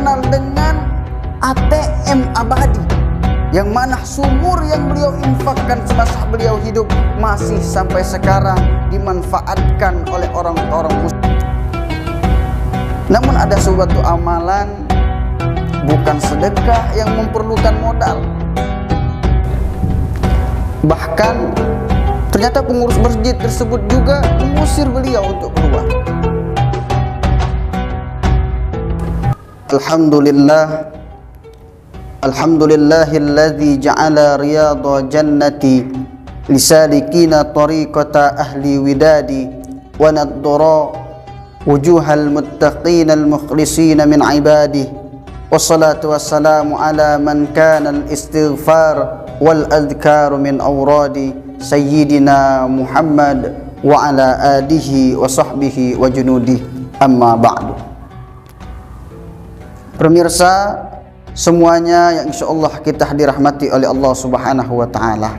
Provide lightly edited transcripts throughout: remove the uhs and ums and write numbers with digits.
kenal dengan ATM abadi, yang mana sumur yang beliau infakkan semasa beliau hidup masih sampai sekarang dimanfaatkan oleh orang-orang muslim. Namun ada suatu amalan, bukan sedekah, yang memerlukan modal. Bahkan ternyata pengurus masjid tersebut juga mengusir beliau untuk keluar. Alhamdulillah, alhamdulillahilladzi ja'ala riyadha jannati lisalikina tariqata ahli widadi wa naddara wujuhal muttaqina al-mukhlisina min ibadihi. Wassalatu wassalamu ala man kana al-istighfar wal adhkar min awradi sayyidina Muhammad wa ala alihi wa sahbihi wa junudi, amma ba'du. Pemirsa semuanya yang insyaallah kita dirahmati oleh Allah Subhanahu wa taala.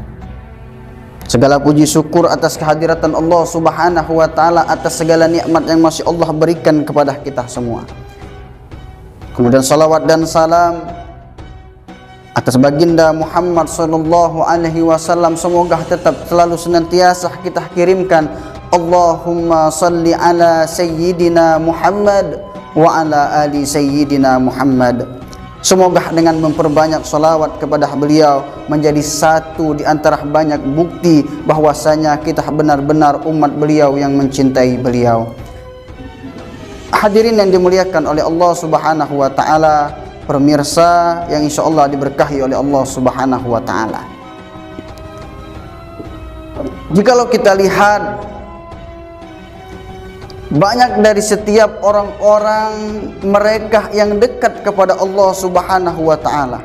Segala puji syukur atas kehadiran Allah Subhanahu wa taala atas segala nikmat yang masih Allah berikan kepada kita semua. Kemudian salawat dan salam atas baginda Muhammad sallallahu alaihi wasallam, semoga tetap selalu senantiasa kita kirimkan. Allahumma salli ala sayyidina Muhammad wa ala ali sayyidina Muhammad. Semoga dengan memperbanyak salawat kepada beliau menjadi satu di antara banyak bukti bahwasanya kita benar-benar umat beliau yang mencintai beliau. Hadirin yang dimuliakan oleh Allah Subhanahu wa taala, pemirsa yang insyaallah diberkahi oleh Allah Subhanahu wa taala. Jikalau kita lihat, banyak dari setiap orang-orang mereka yang dekat kepada Allah Subhanahu wa taala,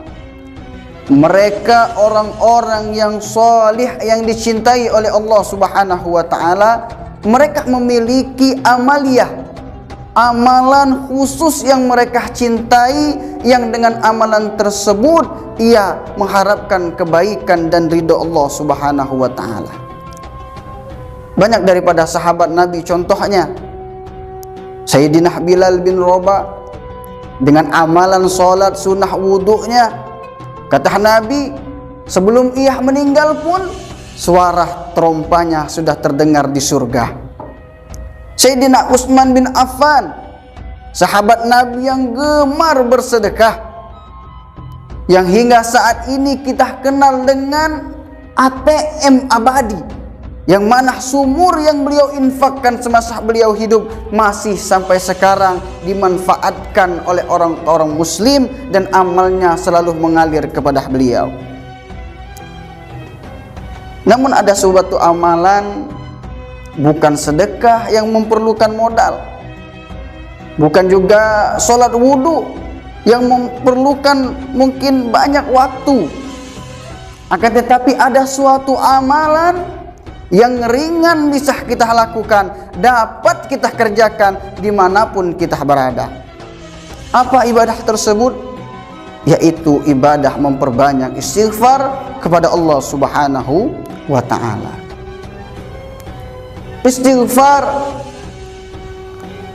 mereka orang-orang yang salih yang dicintai oleh Allah Subhanahu wa taala, mereka memiliki amaliyah, amalan khusus yang mereka cintai, yang dengan amalan tersebut ia mengharapkan kebaikan dan ridha Allah Subhanahu wa taala. Banyak daripada sahabat Nabi, contohnya Sayyidina Bilal bin Rabah, dengan amalan salat sunnah wudu'nya, kata Nabi, sebelum ia meninggal pun suara trompanya sudah terdengar di surga. Sayyidina Utsman bin Affan, sahabat Nabi yang gemar bersedekah, yang hingga saat ini kita kenal dengan ATM abadi, yang mana sumur yang beliau infakkan semasa beliau hidup masih sampai sekarang dimanfaatkan oleh orang-orang muslim dan amalnya selalu mengalir kepada beliau. Namun ada suatu amalan, bukan sedekah, yang memerlukan modal, bukan juga sholat wudhu yang memerlukan mungkin banyak waktu, akan tetapi ada suatu amalan yang ringan bisa kita lakukan, dapat kita kerjakan dimanapun kita berada. Apa ibadah tersebut? Yaitu ibadah memperbanyak istighfar kepada Allah Subhanahu wa ta'ala. Istighfar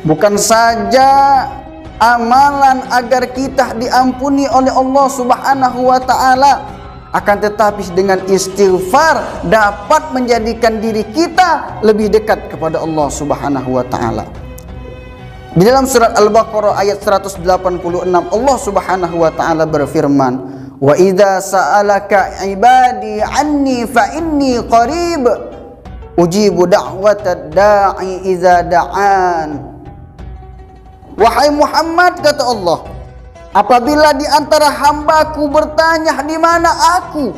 bukan saja amalan agar kita diampuni oleh Allah Subhanahu wa ta'ala, akan tetapi dengan istighfar dapat menjadikan diri kita lebih dekat kepada Allah Subhanahu wa taala. Di dalam surat Al-Baqarah ayat 186, Allah Subhanahu wa taala berfirman, "Wa idza sa'alaka 'ibadi 'anni fa inni qarib ujibu da'watad da'i idza da'an." Wahai Muhammad, kata Allah, apabila di antara hambaku bertanya di mana aku,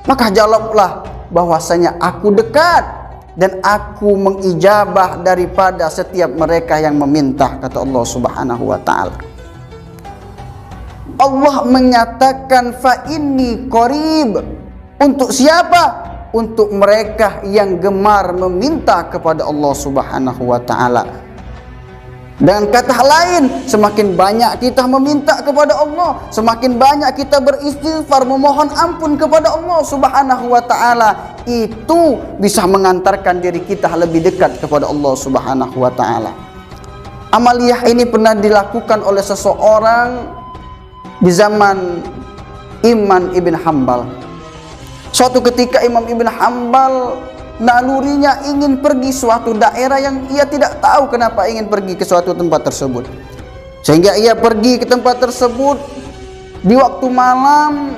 maka jawablah bahwasanya aku dekat dan aku mengijabah daripada setiap mereka yang meminta, kata Allah Subhanahu wa taala. Allah menyatakan fa inni qarib. Untuk siapa? Untuk mereka yang gemar meminta kepada Allah Subhanahu wa taala. Dengan kata lain, semakin banyak kita meminta kepada Allah, semakin banyak kita beristighfar, memohon ampun kepada Allah Subhanahu wa taala, itu bisa mengantarkan diri kita lebih dekat kepada Allah Subhanahu wa taala. Amaliyah ini pernah dilakukan oleh seseorang di zaman Imam Ibn Hanbal. Suatu ketika Imam Ibn Hanbal nalurinya ingin pergi suatu daerah yang ia tidak tahu kenapa ingin pergi ke suatu tempat tersebut. Sehingga ia pergi ke tempat tersebut di waktu malam.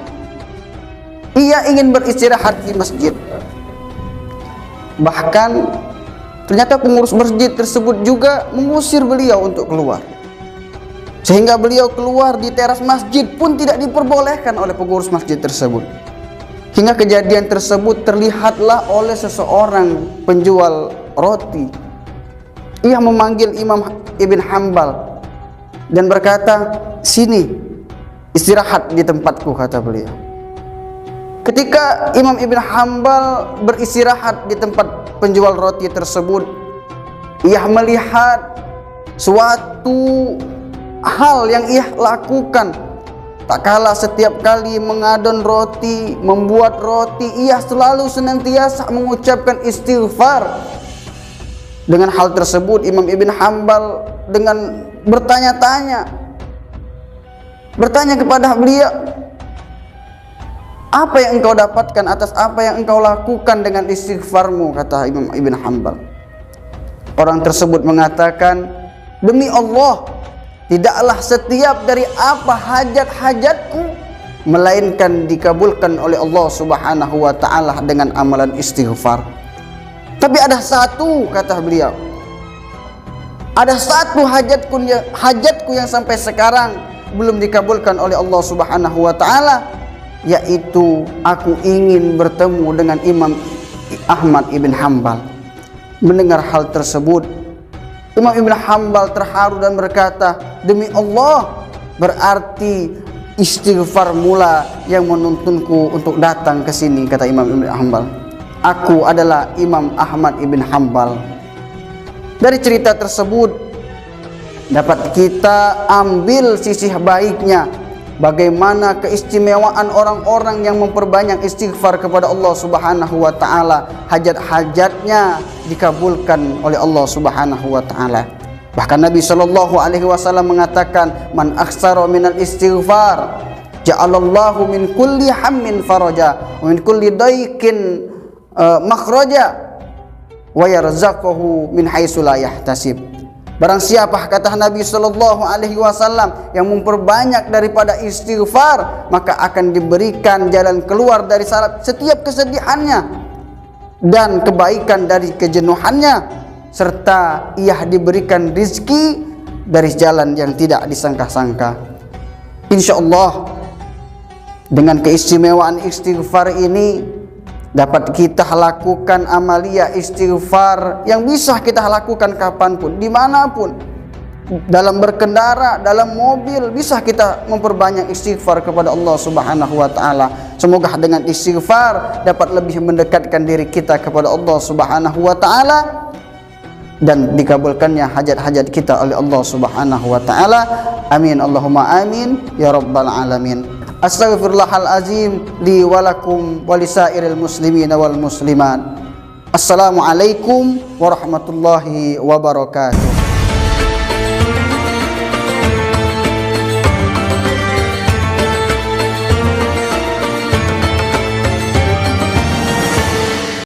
Ia ingin beristirahat di masjid. Bahkan ternyata pengurus masjid tersebut juga mengusir beliau untuk keluar. Sehingga beliau keluar di teras masjid pun tidak diperbolehkan oleh pengurus masjid tersebut. Hingga kejadian tersebut terlihatlah oleh seseorang penjual roti. Ia memanggil Imam Ibn Hanbal dan berkata, "Sini, istirahat di tempatku," kata beliau. Ketika Imam Ibn Hanbal beristirahat di tempat penjual roti tersebut, ia melihat suatu hal yang ia lakukan. Tak kalah setiap kali mengadon roti, membuat roti, ia selalu senantiasa mengucapkan istighfar. Dengan hal tersebut Imam Ibn Hanbal dengan bertanya kepada beliau, "Apa yang engkau dapatkan atas apa yang engkau lakukan dengan istighfarmu?" kata Imam Ibn Hanbal. Orang tersebut mengatakan, "Demi Allah, tidaklah setiap dari apa hajat-hajatku melainkan dikabulkan oleh Allah Subhanahu wa taala dengan amalan istighfar. Tapi ada satu," kata beliau, "ada satu hajatku yang sampai sekarang belum dikabulkan oleh Allah Subhanahu wa taala, yaitu aku ingin bertemu dengan Imam Ahmad Ibn Hanbal." Mendengar hal tersebut, Imam Ibn Hanbal terharu dan berkata, "Demi Allah, berarti istighfar mula yang menuntunku untuk datang ke sini," kata Imam Ibn Hanbal. "Aku adalah Imam Ahmad Ibn Hanbal." Dari cerita tersebut dapat kita ambil sisi baiknya, bagaimana keistimewaan orang-orang yang memperbanyak istighfar kepada Allah Subhanahu wa taala, hajat-hajatnya dikabulkan oleh Allah Subhanahu wa taala. Bahkan Nabi sallallahu alaihi wasallam mengatakan, "Man aktsara minal istighfar, ja'alallahu min kulli hammin faraja, wa min kulli daikin makhraja, wa yarzaquhu min haitsu la yahtasib." Barang siapa, kata Nabi sallallahu alaihi wasallam, yang memperbanyak daripada istighfar, maka akan diberikan jalan keluar dari setiap kesedihannya dan kebaikan dari kejenuhannya, serta ia diberikan rizki dari jalan yang tidak disangka-sangka. Insyaallah dengan keistimewaan istighfar ini dapat kita lakukan amalia istighfar yang bisa kita lakukan kapanpun, dimanapun. Dalam berkendara, dalam mobil, bisa kita memperbanyak istighfar kepada Allah Subhanahu wa taala. Semoga dengan istighfar dapat lebih mendekatkan diri kita kepada Allah Subhanahu wa taala dan dikabulkannya hajat-hajat kita oleh Allah Subhanahu wa taala. Amin Allahumma amin ya rabbal alamin. Astaghfirullahal azim li wa lakum wa lisairil muslimin wal muslimat. Assalamualaikum warahmatullahi wabarakatuh.